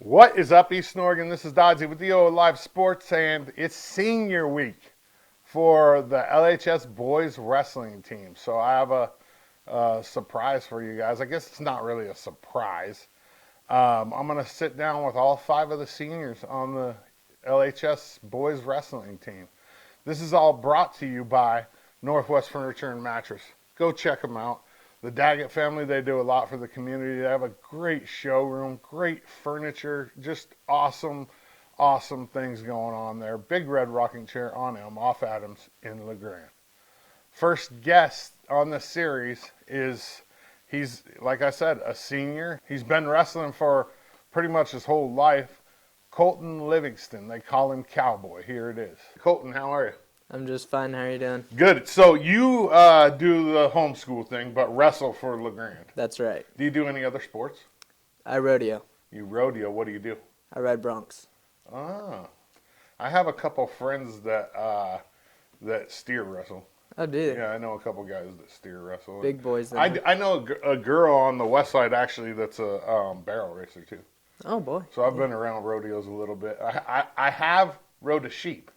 What is up, East Oregon? This is Dodgy with EOAlive Sports, and it's senior week for the LHS boys wrestling team. So I have a surprise for you guys. I guess it's not really a surprise. I'm going to sit down with all 5 of the seniors on the LHS boys wrestling team. This is all brought to you by Northwest Furniture and Mattress. Go check them out. The Daggett family, they do a lot for the community. They have a great showroom, great furniture, just awesome things going on there. Big red rocking chair on him, off Adams in LeGrand. First guest on the series is, he's, like I said, a senior. He's been wrestling for pretty much his whole life. Colton Livingston, they call him Cowboy. Here it is. Colton, how are you? I'm just fine. How are you doing? Good. So you do the homeschool thing, but wrestle for LeGrand. That's right. Do you do any other sports? I rodeo. You rodeo. What do you do? I ride broncs. Ah, I have a couple friends that steer wrestle. Oh, do you? Yeah, I know a couple guys that steer wrestle. Big boys. I know a girl on the west side actually that's a barrel racer too. Oh boy. So I've been around rodeos a little bit. I have rode a sheep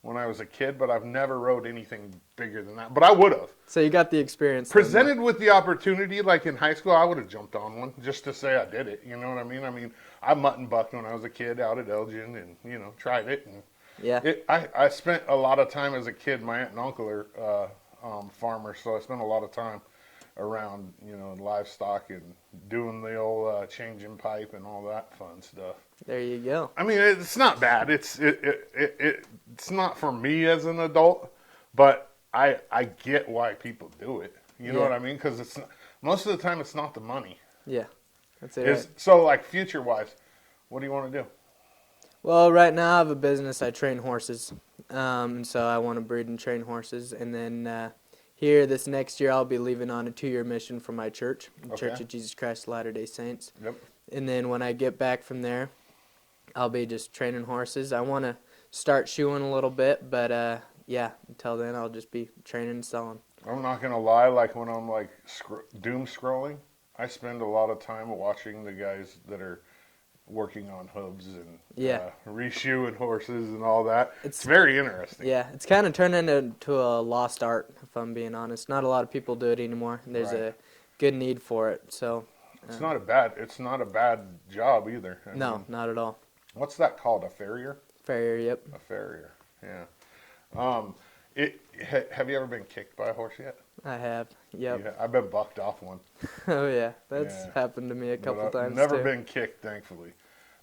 when I was a kid, but I've never rode anything bigger than that. But I would have. So you got the experience. Presented with the opportunity, like in high school, I would have jumped on one just to say I did it. You know what I mean? I mean, I mutton bucked when I was a kid out at Elgin and, tried it. And yeah. I spent a lot of time as a kid. My aunt and uncle are farmers, so I spent a lot of time around, livestock and doing the old changing pipe and all that fun stuff. There you go. I mean, it's not bad. It's not for me as an adult, but I get why people do it. You know what I mean? Because it's most of the time it's not the money. Yeah, that's it. Right. So like future wise, what do you want to do? Well, right now I have a business. I train horses, so I want to breed and train horses, and then here this next year I'll be leaving on a 2-year mission for my church, Church of Jesus Christ of Latter-day Saints. Yep. And then when I get back from there, I'll be just training horses. I want to start shoeing a little bit, but until then I'll just be training and selling. I'm not going to lie, like when I'm like doom scrolling, I spend a lot of time watching the guys that are working on hooves and reshoeing horses and all that. It's very interesting. Yeah, it's kind of turned into a lost art, if I'm being honest. Not a lot of people do it anymore. There's a good need for it. So it's not a bad job either. I mean, not at all. What's that called? A farrier? Farrier, yep. A farrier, yeah. Have you ever been kicked by a horse yet? I have, yep. Yeah, I've been bucked off one. Oh yeah, that's happened to me a couple times. Never been kicked, thankfully.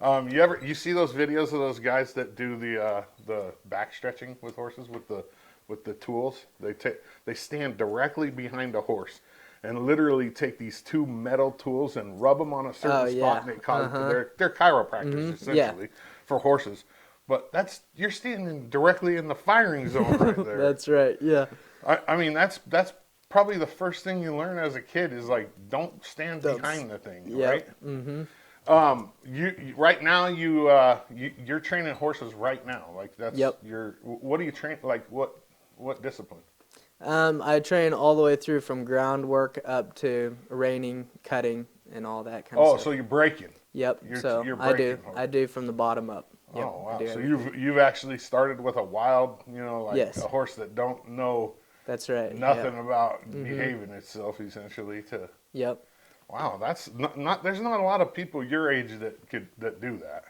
You see those videos of those guys that do the back stretching with horses with the tools? They stand directly behind a horse and literally take these 2 metal tools and rub them on a certain spot, and they call it, they're chiropractors essentially for horses. But you're standing directly in the firing zone right there. That's right. Yeah. I mean that's probably the first thing you learn as a kid is like don't stand behind the thing, right? You right now you're training horses right now. Like that's what do you train, like what discipline? I train all the way through from groundwork up to reining, cutting, and all that kind of stuff. Oh, so you're breaking. Yep. You're breaking I do from the bottom up. Yep. Oh wow! So you've actually started with a wild, a horse that don't know. That's right. Nothing about behaving itself, essentially. Yep. Wow, that's not. There's not a lot of people your age that do that.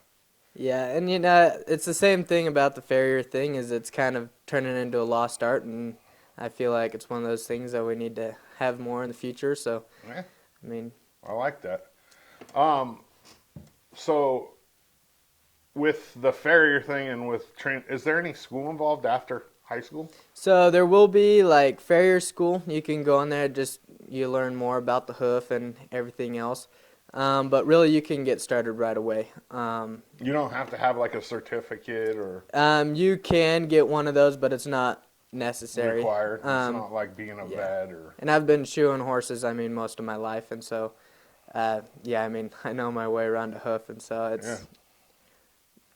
Yeah, and it's the same thing about the farrier thing. Is it's kind of turning into a lost art, and I feel like it's one of those things that we need to have more in the future. So, yeah. I mean, I like that. So with the farrier thing and with is there any school involved after high school? So there will be like farrier school. You can go in there, you learn more about the hoof and everything else. But really you can get started right away. You don't have to have like a certificate or... You can get one of those, but it's not necessary. Required. It's not like being a vet or... And I've been shoeing horses, most of my life. And so, I know my way around a hoof. And so it's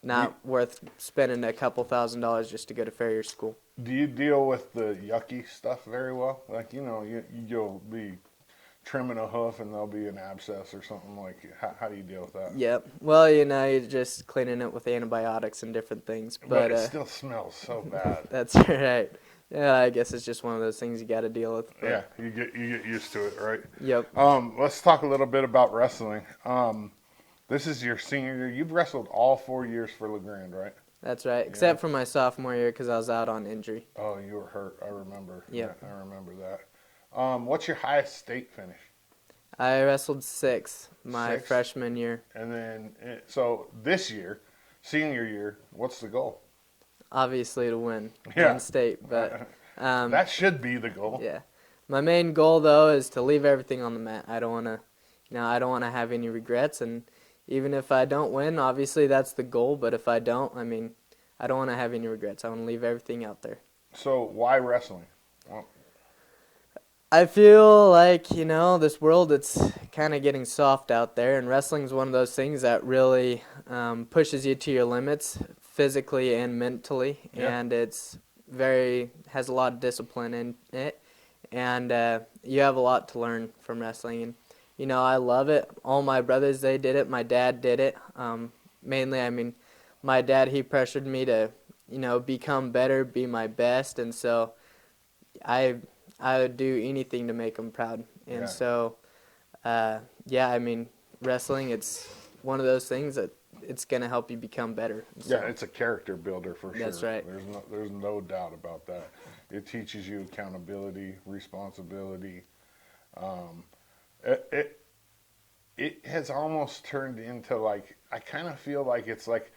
not worth spending a couple $1,000s just to go to farrier school. Do you deal with the yucky stuff very well? Like, you'll be trimming a hoof and there'll be an abscess or something. Like, how do you deal with that? Yep. Well, you're just cleaning it with antibiotics and different things. But it still smells so bad. That's right. Yeah, I guess it's just one of those things you got to deal with. But. Yeah, you get used to it, right? Yep. Let's talk a little bit about wrestling. This is your senior year. You've wrestled all 4 years for LeGrand, right? That's right, except for my sophomore year because I was out on injury. Oh, you were hurt. I remember. Yep. Yeah, I remember that. What's your highest state finish? I wrestled 6th my Sixth? freshman year. And then, so this year, senior year, what's the goal? Obviously to win state, but that should be the goal. Yeah, my main goal though is to leave everything on the mat. I don't want to, I don't want to have any regrets. And even if I don't win, obviously that's the goal. But if I don't, I don't want to have any regrets. I want to leave everything out there. So why wrestling? Well, I feel like, this world, it's kind of getting soft out there, and wrestling's one of those things that really pushes you to your limits physically and mentally, and it's has a lot of discipline in it, and you have a lot to learn from wrestling, and, I love it. All my brothers, they did it. My dad did it. Mainly, my dad, he pressured me to, become better, be my best, and so I would do anything to make him proud. And so, wrestling, it's one of those things that it's going to help you become better. So, it's a character builder for sure. That's right. There's no doubt about that. It teaches you accountability, responsibility. It has almost turned into I kind of feel like it's like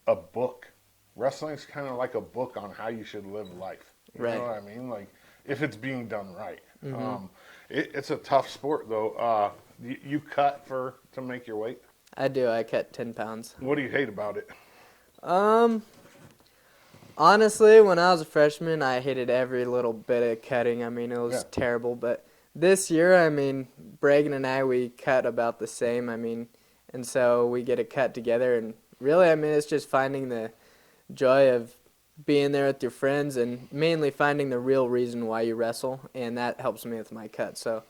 a book. Wrestling's kind of like a book on how you should live life. You know what I mean? Like, if it's being done right. Mm-hmm. It's a tough sport, though. You cut to make your weight? I do. I cut 10 pounds. What do you hate about it? Honestly, when I was a freshman, I hated every little bit of cutting. It was terrible. But this year, Bragan and I, we cut about the same. And so we get a cut together. And really, it's just finding the joy of being there with your friends and mainly finding the real reason why you wrestle, and that helps me with my cut. So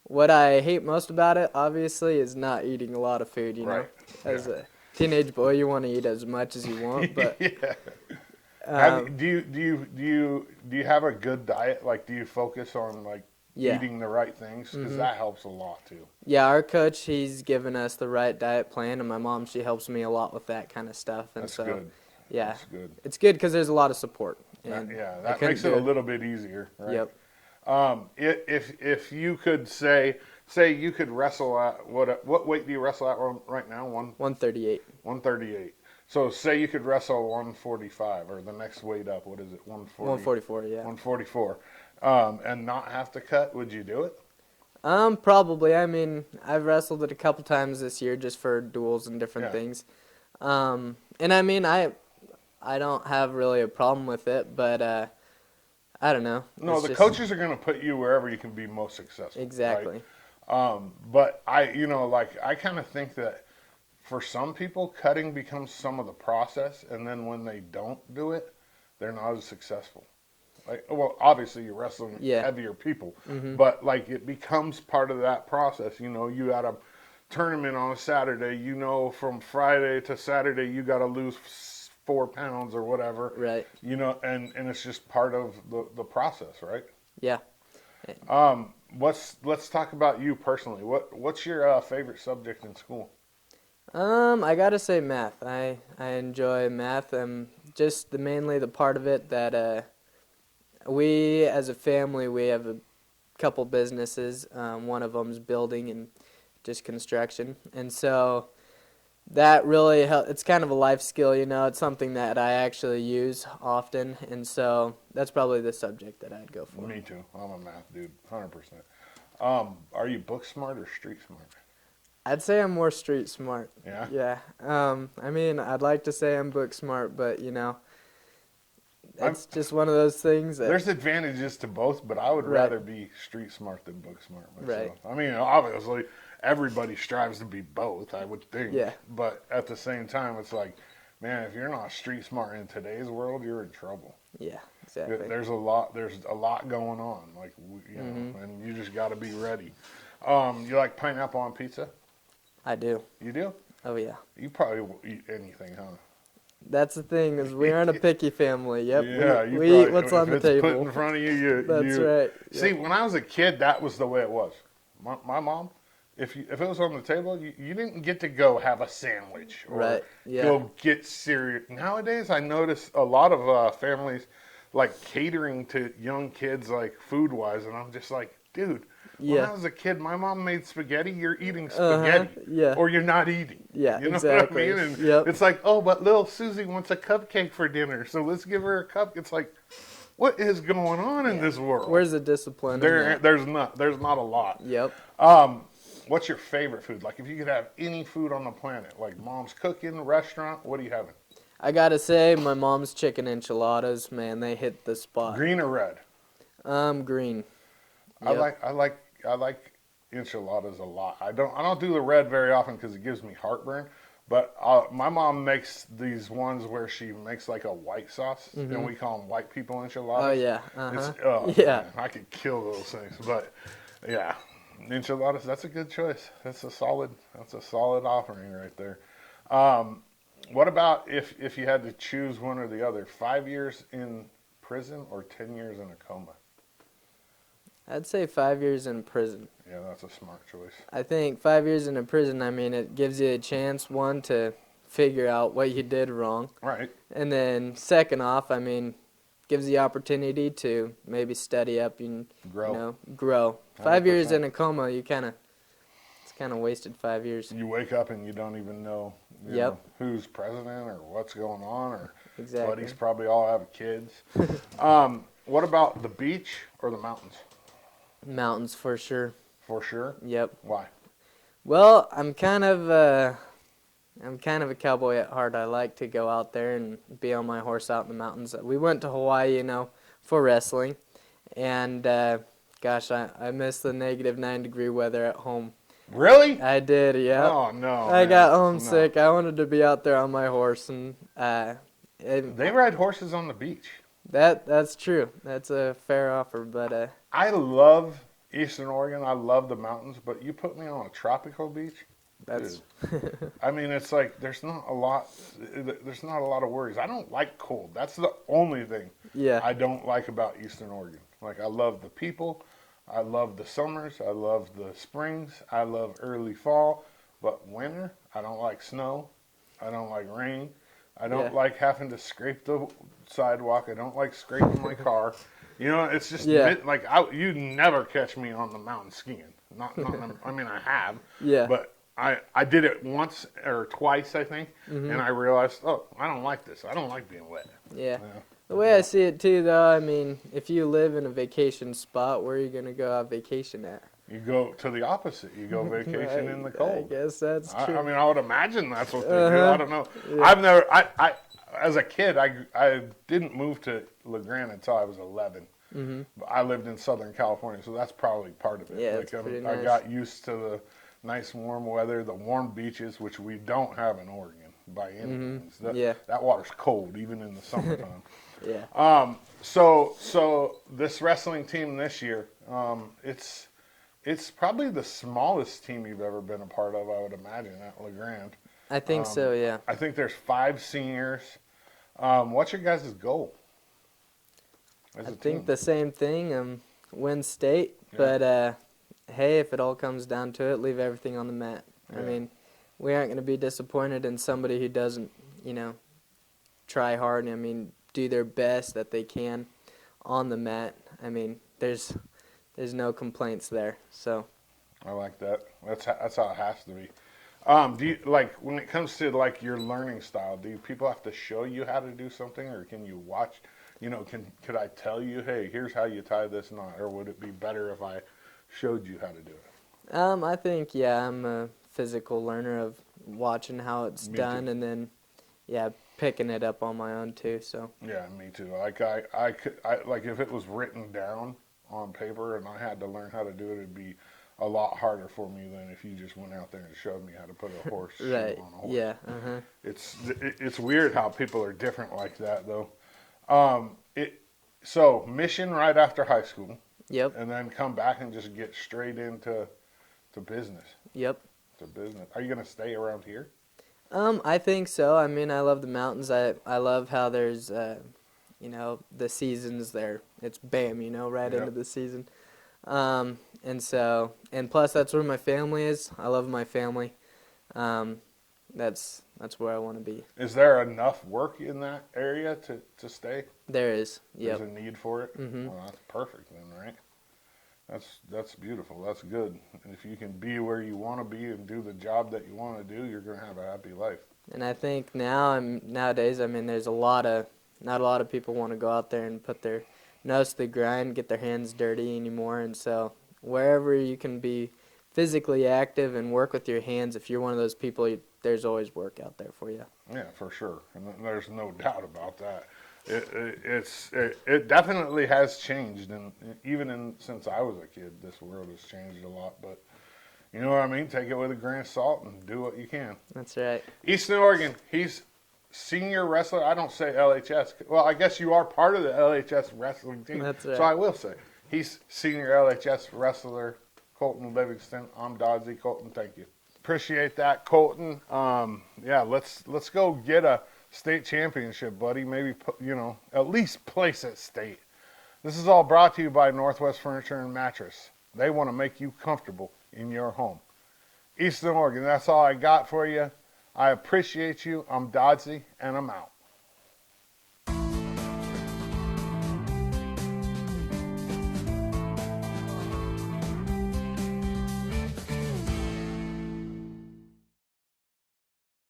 what I hate most about it, obviously, is not eating a lot of food, know. As a teenage boy, you want to eat as much as you want, but do you have a good diet? Like, do you focus on eating the right things? Because that helps a lot too. Yeah, our coach, he's given us the right diet plan, and my mom, she helps me a lot with that kind of stuff. And That's good. Yeah, that's good. It's good because there's a lot of support. And that makes it a little bit easier, right? Yep. If you could say you could wrestle at what weight do you wrestle at right now? 138. 138. So say you could wrestle 145 or the next weight up. What is it? 144. Yeah. 144. And not have to cut. Would you do it? Probably. I've wrestled it a couple times this year just for duels and different things. And I don't have really a problem with it, but I don't know. No, the coaches are going to put you wherever you can be most successful. Exactly. Right? But I kind of think that for some people, cutting becomes some of the process, and then when they don't do it, they're not as successful. Obviously you're wrestling heavier people, but it becomes part of that process. You got a tournament on a Saturday. From Friday to Saturday, you got to lose 4 pounds or whatever. Right. And it's just part of the process, right? Yeah. Let's talk about you personally. What's your favorite subject in school? I gotta say math. I enjoy math. Just mainly the part of it that we as a family, we have a couple businesses. One of them's building and just construction, and so that really helps. It's kind of a life skill, It's something that I actually use often, and so that's probably the subject that I'd go for. Me too. I'm a math dude, 100%. Are you book smart or street smart? I'd say I'm more street smart. Yeah? Yeah. I'd like to say I'm book smart, but, it's just one of those things that... There's advantages to both, but I would rather be street smart than book smart myself. Right. Obviously, everybody strives to be both, I would think. Yeah. But at the same time, it's like, man, if you're not street smart in today's world, you're in trouble. Yeah, exactly. There's a lot going on, and you just got to be ready. You like pineapple on pizza? I do. You do? Oh yeah. You probably will eat anything, huh? That's the thing is we aren't a picky family. Yep. Yeah, you We probably, eat what's if on the it's put table. in front of you, you That's right. See, Yep. when I was a kid, that was the way it was. My mom, if it was on the table, you didn't get to go have a sandwich or Right. Yeah. go get cereal. Nowadays, I notice a lot of families like catering to young kids, like food wise, and I'm just like, dude. When I Yeah. was a kid, my mom made spaghetti. You're eating Uh-huh. spaghetti, Yeah. or you're not eating. Yeah. You know Exactly. what I mean? And Yep. it's like, oh, but little Susie wants a cupcake for dinner, so let's give her a cup. It's like, what is going on in this world? Where's the discipline in that? There's not a lot. Yep. What's your favorite food? Like, if you could have any food on the planet, like mom's cooking, restaurant, what are you having? I gotta say, my mom's chicken enchiladas, man, they hit the spot. Green or red? Green. I Yep. like enchiladas a lot. I don't do the red very often because it gives me heartburn. But my mom makes these ones where she makes like a white sauce, and we call them white people enchiladas. Oh yeah. Yeah. Man, I could kill those things. But yeah, enchiladas. That's a good choice. That's a solid offering right there. What about if you had to choose one or the other? 5 years in prison or 10 years in a coma? I'd say 5 years in prison. Yeah, that's a smart choice. I think 5 years in a prison, I mean, it gives you a chance, one, to figure out what you did wrong. Right. And then second off, I mean, gives you opportunity to maybe study up and, grow. 5 years 100%. in a coma, it's kind of wasted 5 years. You wake up and you don't even know, Yep. who's president or what's going on, or Exactly. buddies probably all have kids. What about the beach or the mountains? Mountains for sure. For sure. Yep. Why? Well, I'm kind of a cowboy at heart. I like to go out there and be on my horse out in the mountains. We went to Hawaii, for wrestling, and gosh, I miss the -9-degree weather at home. Really? I did, yeah. Oh no. I man. got No. homesick. I wanted to be out there on my horse, and They ride horses on the beach. that's true. That's a fair offer, but I love Eastern Oregon. I love the mountains, but you put me on a tropical beach. that's Dude. I mean, it's like there's not a lot of worries. I don't like cold. That's the only thing yeah. I don't like about Eastern Oregon. Like, I love the people. I love the summers. I love the springs. I love early fall. But winter, I don't like snow. I don't like rain. I don't Yeah. like having to scrape the sidewalk. I don't like scraping my car. It's just Yeah. you never catch me on the mountain skiing. Not I mean, I have. Yeah. But I did it once or twice, I think, and I realized, I don't like this. I don't like being wet. Yeah. Yeah. The way I see it too, though, I mean, if you live in a vacation spot, where are you gonna go have vacation at? You go to the opposite. You go vacation in the cold. I guess that's true. I mean, I would imagine that's what they do. Uh-huh. I don't know. Yeah. I've never. As a kid, I didn't move to La Grande until I was 11. Mm-hmm. I lived in Southern California, so that's probably part of it. Yeah, it's pretty I nice. got used to the nice warm weather, the warm beaches, which we don't have in Oregon by any means. Yeah. That water's cold even in the summertime. Yeah. So this wrestling team this year, it's probably the smallest team you've ever been a part of, I would imagine, at La Grande. I think so. Yeah. I think there's 5 seniors. What's your guys' goal? As I a think team? the same thing. Win state, Yeah. but hey, if it all comes down to it, leave everything on the mat. I Yeah. mean, we aren't going to be disappointed in somebody who doesn't, try hard and do their best that they can on the mat. I mean, there's no complaints there. So. I like that. That's how it has to be. Do you when it comes to your learning style? Do people have to show you how to do something, or can you watch? Could I tell you, hey, here's how you tie this knot, or would it be better if I showed you how to do it? I think I'm a physical learner of watching how it's Me done, too. and then picking it up on my own too. So. Yeah, me too. I if it was written down on paper and I had to learn how to do it, it'd be a lot harder for me than if you just went out there and showed me how to put a horse Right. on a horse. Yeah. Uh-huh. It's weird how people are different like that, though. So mission right after high school, Yep. and then come back and just get straight into It's a business. Yep. It's a business. Are you going to stay around here? I think so. I mean, I love the mountains. I love how there's, the seasons there. It's bam, right Yep. into the season. And plus that's where my family is. I love my family. That's where I want to be. Is there enough work in that area to stay? There is. Yep. There's a need for it? Mhm. Well, that's perfect then, right? That's beautiful. That's good. And if you can be where you want to be and do the job that you want to do, you're going to have a happy life. And I think nowadays, I mean, there's not a lot of people want to go out there and put their nose to the grind, get their hands dirty anymore. And so wherever you can be physically active and work with your hands, if you're one of those people, there's always work out there for you. Yeah, for sure. And there's no doubt about that. It definitely has changed, and since I was a kid, this world has changed a lot. But you know what I mean? Take it with a grain of salt and do what you can. That's right. Easton, Oregon. He's senior wrestler. I don't say LHS. Well, I guess you are part of the LHS wrestling team. That's right. So I will say he's senior LHS wrestler Colton Livingston. I'm Dodzy. Colton, thank you. Appreciate that, Colton. Yeah, let's go get a state championship, buddy. Maybe, at least place at state. This is all brought to you by Northwest Furniture and Mattress. They want to make you comfortable in your home. Eastern Oregon, that's all I got for you. I appreciate you. I'm Dodzy, and I'm out.